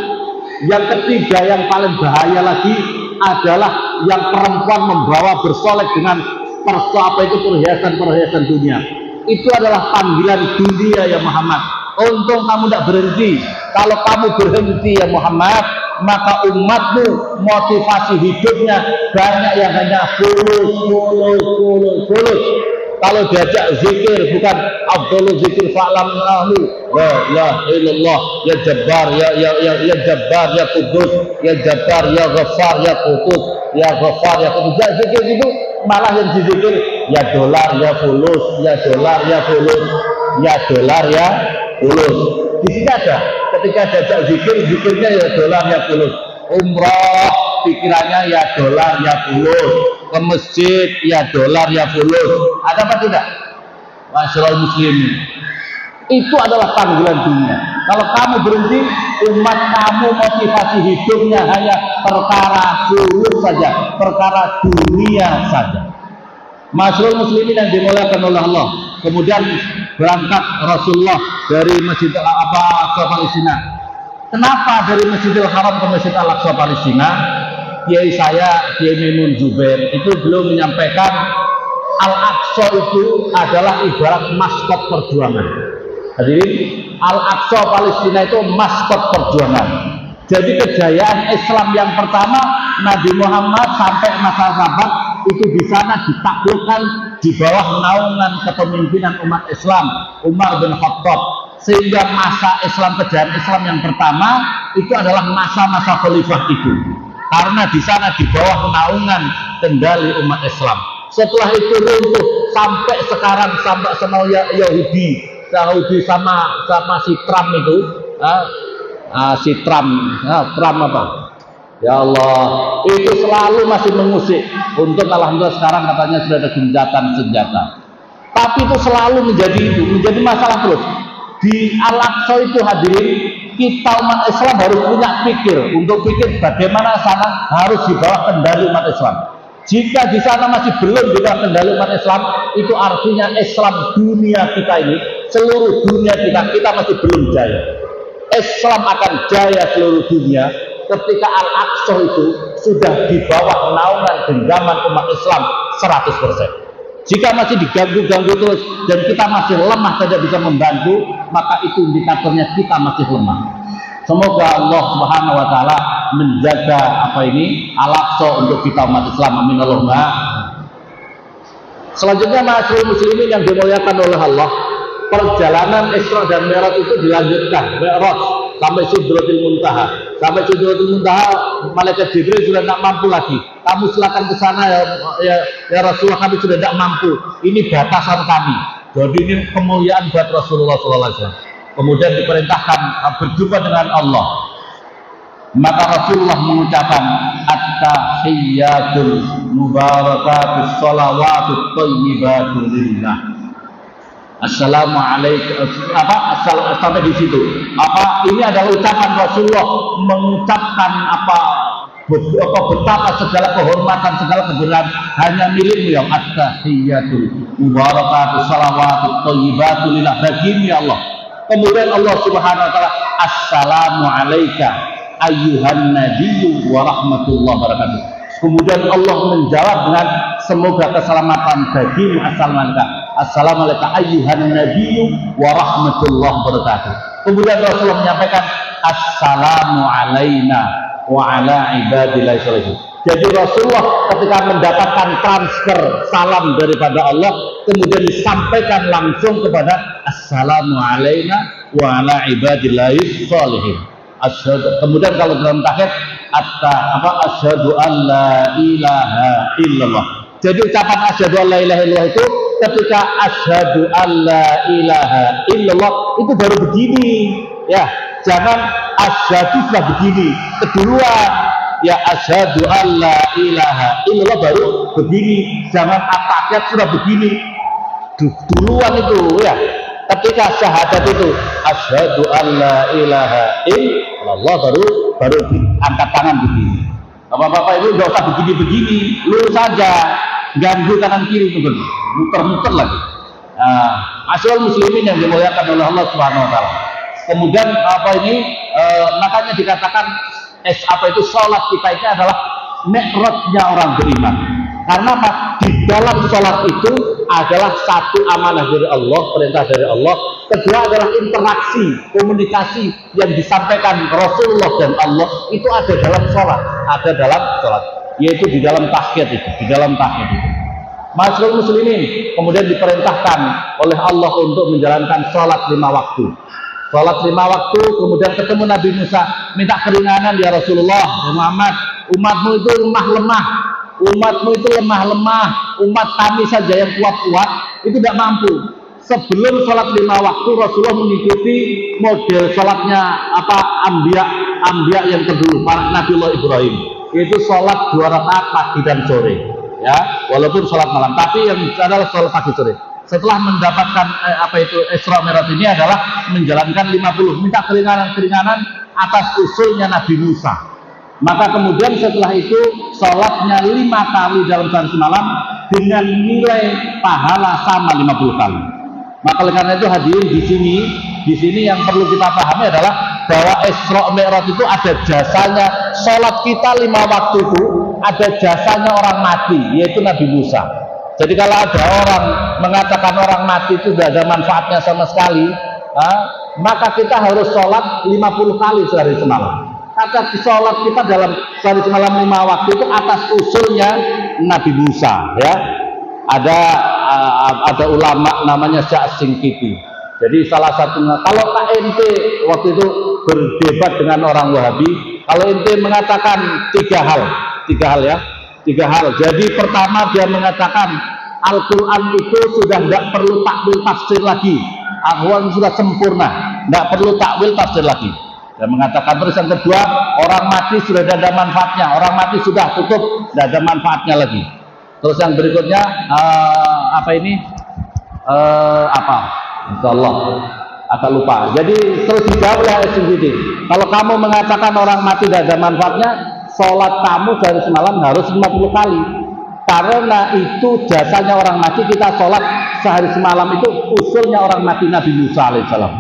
Yang ketiga yang paling bahaya lagi adalah yang perempuan membawa bersolek dengan perhiasan dunia. Itu adalah panggilan dunia ya Muhammad. Untung kamu tidak berhenti. Kalau kamu berhenti ya Muhammad, maka umatmu motivasi hidupnya banyak yang hanya fulus. Kalau diajak zikir bukan afdhalul zikir fa'lam lahu la ilaha illallah ya jabbar ya jabbar ya qudus ya jabbar ya ghaffar ya qudus ya ghaffar ya qudus. Zikir itu malah yang dizikir ya dolar ya fulus ya dolar ya fulus ya dolar ya fulus. Di sini ada ketika diajak zikirnya ya dolar ya fulus. Umrah pikirannya ya dolar ya fulus, ke masjid ya dolar ya fulus. Ada apa tidak? Masyaallah muslimin. Itu adalah panggilan dunia. Kalau kamu berhenti, umat kamu motivasi hidupnya hanya perkara fulus saja, perkara dunia saja. Masyaallah muslimin yang dimuliakan oleh Allah. Kemudian berangkat Rasulullah dari Masjid Al-Aqsa Palestina. Kenapa dari Masjidil Haram ke Masjid Al-Aqsa Palestina? Kiai saya, Kiai Maimun Zubair, itu belum menyampaikan Al-Aqsa itu adalah ibarat maskot perjuangan. Hadirin, Al-Aqsa Palestina itu maskot perjuangan. Jadi kejayaan Islam yang pertama, Nabi Muhammad sampai masa sahabat itu di sana ditaklukkan di bawah naungan kepemimpinan umat Islam, Umar bin Khattab. Sehingga masa Islam, kejayaan Islam yang pertama itu adalah masa-masa khalifah itu, karena di sana di bawah naungan kendali umat Islam. Setelah itu runtuh sampai sekarang, sampai sama Yahudi sama si Trump itu, Trump apa? Ya Allah, itu selalu masih mengusik. Untuk alhamdulillah sekarang katanya sudah ada gencatan senjata. Tapi itu selalu menjadi masalah terus. Di Al-Aqsa itu hadirin, kita umat Islam harus punya untuk pikir bagaimana sana harus di bawah kendali umat Islam. Jika di sana masih belum di bawah kendali umat Islam, itu artinya Islam dunia kita ini, seluruh dunia kita masih belum jaya. Islam akan jaya seluruh dunia ketika Al-Aqsa itu sudah di bawah naungan genggaman umat Islam 100%. Jika masih diganggu-ganggu terus dan kita masih lemah tidak bisa membantu, maka itu indikatornya kita masih lemah. Semoga Allah Subhanahu wa taala menjaga Al-Aqsa untuk kita umat Islam. Amin Allahumma. Selanjutnya masyaallah muslimin yang dimuliakan oleh Allah, perjalanan Isra dan Mi'raj itu dilanjutkan. Mi'raj sampai Sidratul Muntaha. Sampai Sidratul Muntaha, malaikat Jibril sudah tidak mampu lagi. Kamu silakan ke sana ya Rasulullah, kami sudah tidak mampu. Ini batasan kami. Jadi ini kemuliaan buat Rasulullah SAW. Kemudian diperintahkan berjumpa dengan Allah. Maka Rasulullah mengucapkan at-tahiyyatul mubarakatus shalawatut thayyibatu lillah. Assalamualaikum sampai di situ. Ini adalah ucapan Rasulullah mengucapkan betapa segala kehormatan, segala kebenaran hanya milikmu ya at-tahiyyatul mubarakatus shalawatut thayyibatu lillah, bagimu ya Allah. Kemudian Allah Subhanahu wa taala, assalamu alayka ayyuhan nabiyyu wa rahmatullahi wabarakatuh. Kemudian Allah menjawab dengan semoga keselamatan bagimu. Assalamu alayka ayyuhan nabiyyu wa rahmatullahi wabarakatuh. Kemudian Rasulullah menyampaikan assalamu alayna wa ala ibadillahi sholihin. Jadi Rasulullah ketika mendapatkan transfer salam daripada Allah, kemudian disampaikan langsung kepada assalamu alayna wa ala ibadillahi sholihin. Kemudian kalau dalam tahiyat asyhadu an la ilaha illallah. Jadi ucapan asyhadu an la ilaha illallah itu ketika asyhadu an la ilaha illallah itu baru begini ya, jangan asyhadu sudah begini keduluan ya, asyhadu an la ilaha illallah baru begini, jangan tahiyat sudah begini duluan itu ya. Ketika syahadat itu asyhadu an la ilaha illallah baru angkat tangan begini. Bapak-bapak itu enggak usah begini-begini, lurus saja, ganggu kanan kiri itu muter-muter lagi. Asal muslimin yang dimuliakan oleh Allah Subhanahu wa taala. Kemudian makanya dikatakan itu sholat kita ini adalah mi'rajnya orang beriman. Karena di dalam sholat itu adalah satu amanah dari Allah, perintah dari Allah. Kedua adalah interaksi, komunikasi yang disampaikan Rasulullah dan Allah itu ada dalam sholat, yaitu di dalam tahiyat itu, Masyaallah muslimin, kemudian diperintahkan oleh Allah untuk menjalankan sholat 5 waktu. Sholat 5 waktu, kemudian ketemu Nabi Musa, minta keringanan ya Rasulullah, ya Muhammad, umatmu itu lemah, umat kami saja yang kuat-kuat itu tidak mampu. Sebelum sholat 5 waktu Rasulullah mengikuti model sholatnya Anbiya yang terdahulu, Nabiullah Ibrahim, yaitu sholat 2 rakaat pagi dan sore ya, walaupun sholat malam, tapi yang adalah sholat pagi sore. Setelah mendapatkan Isra Mi'raj ini adalah menjalankan 50, minta keringanan atas usulnya Nabi Musa. Maka kemudian setelah itu sholatnya 5 kali dalam sehari semalam dengan nilai pahala sama 50 kali. Maka oleh karena itu hadirin di sini yang perlu kita pahami adalah bahwa Isra Mi'raj itu ada jasanya. Sholat kita 5 waktu itu ada jasanya orang mati, yaitu Nabi Musa. Jadi kalau ada orang mengatakan orang mati itu tidak ada manfaatnya sama sekali, maka kita harus sholat 50 kali sehari semalam. Kata sholat kita dalam sehari semalam 5 waktu itu atas usulnya Nabi Musa ya. Ada ulama namanya Syekh Singkiti. Jadi salah satunya, kalau KNT waktu itu berdebat dengan orang Wahabi, kalau ente mengatakan 3 hal. Jadi pertama dia mengatakan Al-Quran itu sudah tidak perlu takwil tafsir lagi, Al-Quran sudah sempurna, tidak perlu takwil tafsir lagi. Dan mengatakan terus yang kedua, orang mati sudah tidak ada manfaatnya, orang mati sudah tutup, tidak ada manfaatnya lagi. Terus yang berikutnya Insyaallah agak lupa. Jadi terus dijawab oleh SCGD, kalau kamu mengatakan orang mati tidak ada manfaatnya, sholat kamu dari semalam harus 50 kali. Karena itu jasanya orang mati, kita sholat sehari semalam itu usulnya orang mati Nabi Musa alaihissalam.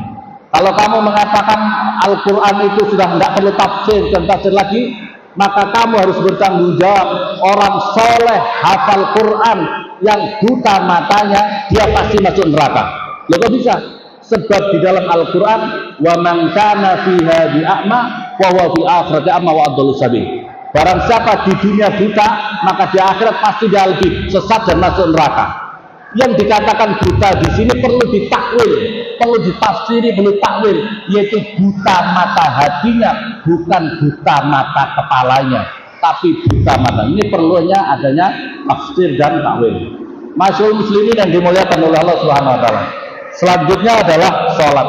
Kalau kamu mengatakan Al-Quran itu sudah tidak perlu tafsir dan tafsir lagi, maka kamu harus bertanggung jawab. Orang soleh hafal Quran yang buta matanya, dia pasti masuk neraka. Loh kok bisa? Sebab di dalam Al-Quran, wa man kana fi hadhi a'ma wa huwa fil akhirati a'ma wa adallu sabil. Barang siapa di dunia buta, maka di akhirat pasti dia lebih sesat dan masuk neraka. Yang dikatakan buta di sini perlu ditakwil, perlu ditafsiri, perlu takwil, yaitu buta mata hatinya, bukan buta mata kepalanya, tapi buta mata. Ini perlunya adanya tafsir dan takwil. Masyaallah muslimin yang dimuliakan oleh Allah Subhanahu wa taala. Selanjutnya adalah sholat.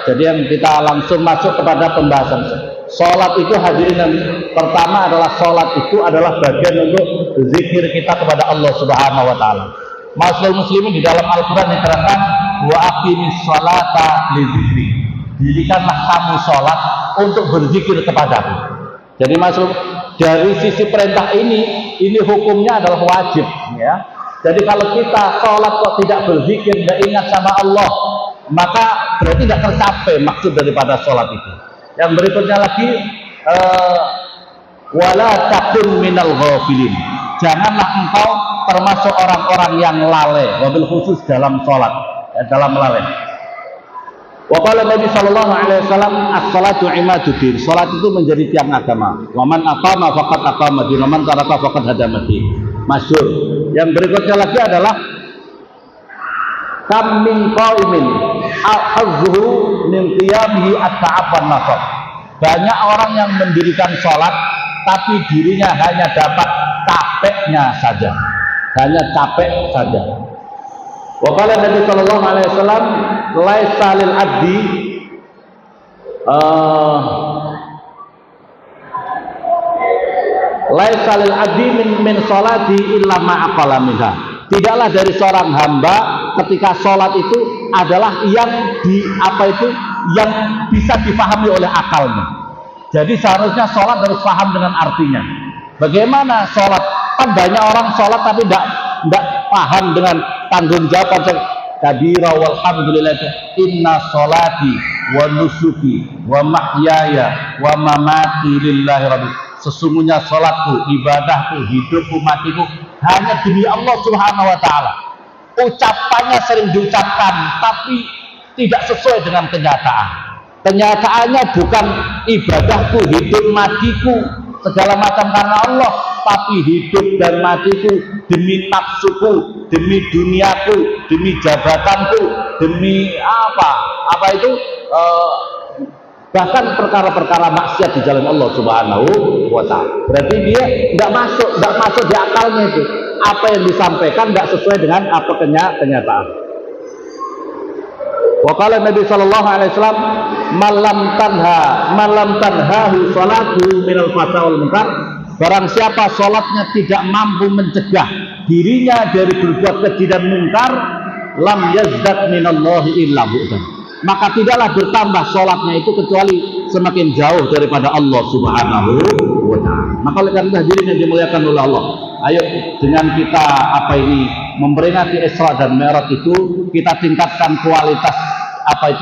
Jadi yang kita langsung masuk kepada pembahasan sholat itu, hadirin yang pertama adalah sholat itu adalah bagian untuk zikir kita kepada Allah Subhanahu wa taala. Masyaallah muslimin, di dalam Al-Qur'an diterangkan wa aqimis sholata li dzikri. Dirikanlah kamu sholat untuk berzikir kepadaku. Jadi maksud dari sisi perintah ini hukumnya adalah wajib, ya. Jadi kalau kita sholat kok tidak berzikir, tidak ingat sama Allah, maka berarti tidak tercapai maksud daripada sholat itu. Yang berikutnya lagi, wala takun minal ghafilin. Janganlah engkau termasuk orang-orang yang lalai, wabil khusus dalam sholat, dalam lalai. Wa qala Nabi sallallahu alaihi wasallam as-salatu imaduddin. Salat itu menjadi tiang agama. Wa man aqama faqad aqama din, wa man taraka faqad hadama din. Masyhur. Yang berikutnya lagi adalah kam min qaimin hazzuhu min qiyamihi at-ta'ab wan nafaq. Banyak orang yang mendirikan salat tapi dirinya hanya dapat capeknya saja. Hanya capek saja. Wa qala Nabi sallallahu alaihi wasallam laisa lil abdi laisa lil abdi min salati illa ma aqala minha. Tidaklah dari seorang hamba ketika salat itu adalah yang yang bisa dipahami oleh akalnya. Jadi seharusnya salat harus paham dengan artinya. Bagaimana salat? Kan banyak orang salat tapi tidak paham dengan tanggung jawab kabira walhamdulillah, inna sholati wa nusuki wa mahyaya wa mamati lillahi rabbil. Sesungguhnya salatku, ibadahku, hidupku, matiku hanya demi Allah Subhanahu wa taala. Ucapannya sering diucapkan tapi tidak sesuai dengan kenyataan. Kenyataannya bukan ibadahku, hidup matiku segala macam karena Allah, tapi hidup dan matiku demi nafsuku, demi duniaku, demi jabatanku, demi apa itu bahkan perkara-perkara maksiat di jalan Allah Subhanahu wa taala. Berarti dia tidak masuk di akalnya itu. Apa yang disampaikan tidak sesuai dengan apa kenyataan. Wa qala Nabi sallallahu alaihi wasallam malam tanhahu salatu minal fasa wal munkar. Barang siapa salatnya tidak mampu mencegah dirinya dari berbuat keji dan mungkar, lam yazdad minallahi illa bu'dan. Maka tidaklah bertambah salatnya itu kecuali semakin jauh daripada Allah Subhanahu wa taala. Maka oleh karena itu hadirin yang dimuliakan oleh Allah, ayo dengan kita memperingati Isra dan Mi'raj itu kita tingkatkan kualitas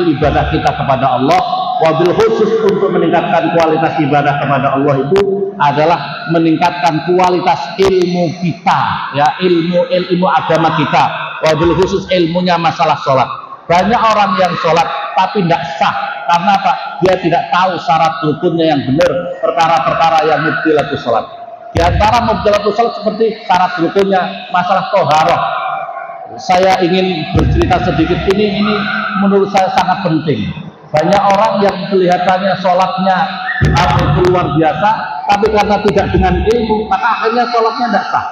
ibadah kita kepada Allah. Wabil khusus untuk meningkatkan kualitas ibadah kepada Allah itu adalah meningkatkan kualitas ilmu kita, ya, ilmu agama kita. Wabil khusus ilmunya masalah sholat. Banyak orang yang sholat tapi tidak sah. Karena apa? Dia tidak tahu syarat rukunnya yang benar, perkara-perkara yang mubtilatus sholat. Di antara mubtilatus sholat seperti syarat rukunnya masalah toharoh. Saya ingin bercerita sedikit, ini menurut saya sangat penting. Banyak orang yang kelihatannya sholatnya itu luar biasa, tapi karena tidak dengan ilmu, maka akhirnya sholatnya tidak sah.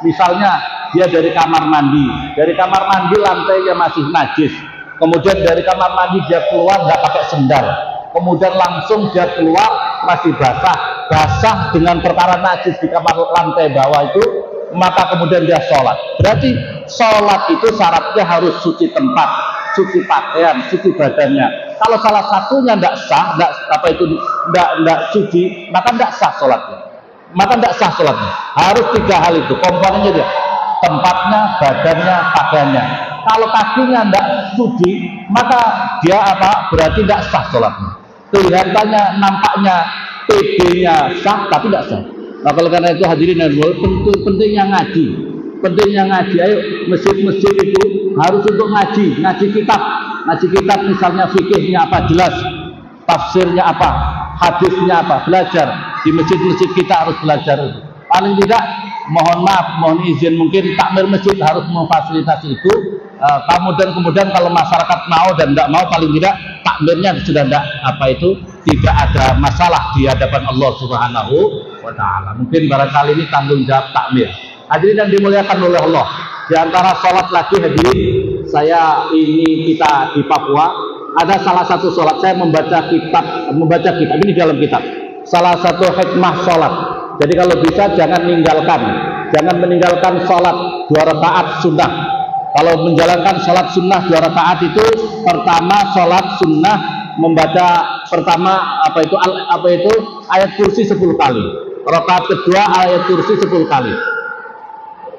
Misalnya dia dari kamar mandi lantainya masih najis, kemudian dari kamar mandi dia keluar tidak pakai sendal, kemudian langsung dia keluar masih basah dengan perkara najis di kamar lantai bawah itu, maka kemudian dia sholat. Berarti sholat itu syaratnya harus suci tempat, suci pakaian, suci badannya. Kalau salah satunya tidak sah, tidak suci, maka tidak sah sholatnya. Harus 3 hal itu, komponennya dia, tempatnya, badannya, pakaiannya. Kalau kakinya tidak suci, maka dia berarti tidak sah sholatnya. Kelihatannya, nampaknya PB-nya sah, tapi tidak sah. Nah, kalau karena itu hadirin dan pentingnya ngaji. Ayo, masjid-masjid itu harus untuk ngaji kitab, misalnya fikihnya apa jelas, tafsirnya apa, hadisnya apa, belajar. Di masjid-masjid kita harus belajar itu. Paling tidak, mohon izin, mungkin takmir masjid harus memfasilitasi itu. Kemudian kalau masyarakat mau dan tidak mau, paling tidak takmirnya sudah tidak ada masalah di hadapan Allah Subhanahu wa taala. Mungkin barangkali ini tanggung jawab takmir. Hadirin yang dimuliakan oleh Allah, Di antara sholat lagi hadirin, kita di Papua ada salah satu sholat, saya membaca kitab ini dalam kitab. Salah satu hikmah sholat. Jadi kalau bisa jangan meninggalkan sholat 2 rakaat sunnah. Kalau menjalankan sholat sunnah 2 rakaat itu, pertama sholat sunnah membaca pertama ayat kursi 10 kali. Rakaat kedua ayat kursi 10 kali.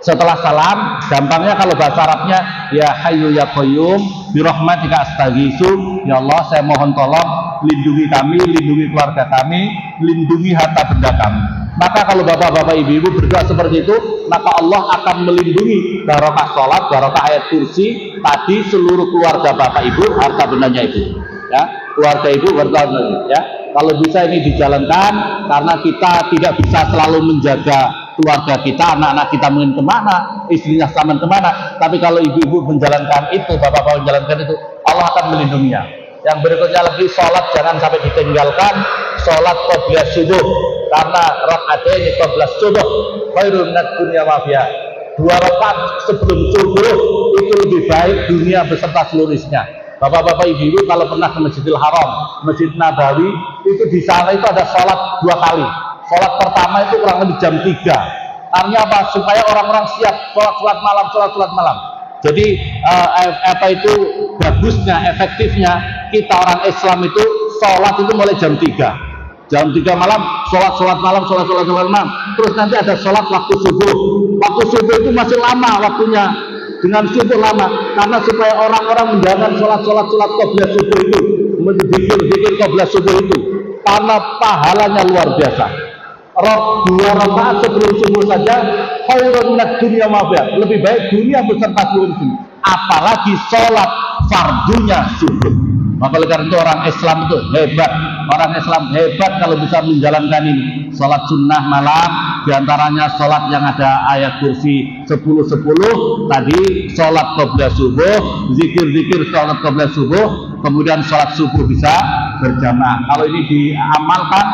Setelah salam, gampangnya kalau bahasa Arabnya, ya Hayyu ya Qayyum birahmatika astaghiitsu, ya Allah saya mohon tolong, lindungi kami, lindungi keluarga kami, lindungi harta benda kami. Maka kalau bapak-bapak ibu-ibu berdoa seperti itu, maka Allah akan melindungi barokah sholat, barokah ayat kursi tadi seluruh keluarga bapak ibu, harta bendanya ibu. Ya, keluarga ibu berdoa ya. Kalau bisa ini dijalankan, karena kita tidak bisa selalu menjaga keluarga kita, anak-anak kita mungkin kemana, istrinya sama kemana. Tapi kalau ibu-ibu menjalankan itu, bapak-bapak menjalankan itu, Allah akan melindunginya. Yang berikutnya lagi, sholat jangan sampai ditinggalkan. Sholat qobliyah subuh, karena rakaatnya qobliyah subuh khairun minad dunya ma fiha. 2 rakaat sebelum subuh itu lebih baik dunia beserta seluruh isinya. Bapak-bapak ibu-ibu kalau pernah ke Masjidil Haram, Masjid Nabawi, itu di sana itu ada sholat 2 kali. Sholat pertama itu kurang lebih jam 3. Artinya apa? Supaya orang-orang siap sholat malam. Jadi bagusnya, efektifnya kita orang Islam itu sholat itu mulai jam 3. Jam 3 malam sholat malam. Terus nanti ada sholat waktu subuh. Waktu subuh itu masih lama waktunya. Dengan subuh lama, karena supaya orang-orang menjalankan sholat qobliyah subuh itu, zikir qobliyah subuh itu, karena pahalanya luar biasa. 2 rakaat sebelum subuh saja khairun minad dunya ma fiha, lebih baik dunia beserta seluruh dunia. Apalagi sholat fardunya subuh. Maka oleh karena itu orang Islam itu hebat. Orang Islam hebat kalau bisa menjalankan ini. Sholat sunnah malam, diantaranya sholat yang ada ayat kursi 10-10. Tadi sholat qobliyah subuh, zikir-zikir sholat qobliyah subuh, kemudian sholat subuh bisa berjamaah. Kalau ini diamalkan,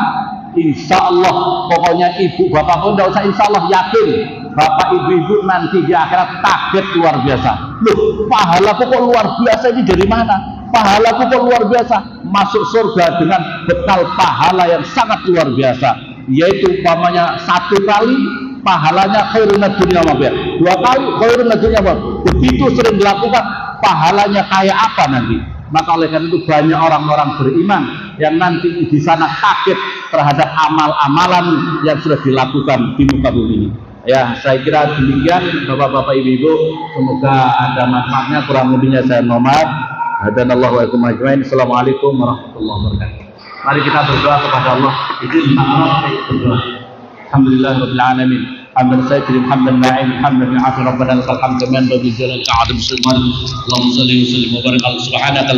insya Allah, pokoknya ibu bapak pun tidak usah insya Allah, yakin bapak ibu-ibu nanti di akhirat kaget luar biasa. Loh, pahalaku kok luar biasa, ini dari mana? Pahalaku kok luar biasa, masuk surga dengan bekal pahala yang sangat luar biasa, yaitu umpamanya 1 kali pahalanya khairun minad dunya ma fiha, 2 kali khairun minad dunya ma fiha. Begitu sering dilakukan, pahalanya kayak apa nanti? Maka oleh karena itu banyak orang-orang beriman yang nanti di sana kaget terhadap amal-amalan yang sudah dilakukan di muka bumi ini. Ya, saya kira demikian bapak-bapak ibu-ibu, semoga ada manfaatnya. Kurang lebihnya saya mohon maaf. Hadanallahu wa iyyakum ajmain. Assalamualaikum warahmatullahi wabarakatuh. Mari kita berdoa kepada Allah. Izin Allah berdoa. Alhamdulillahirabbil alamin. Hamdan sayyidil hamdan na'im hamdan ya'fi rabbana lakal hamdu man bagi jalal ka'adam sulman. Allahumma shalli wa sallim wa barik ala subhanaka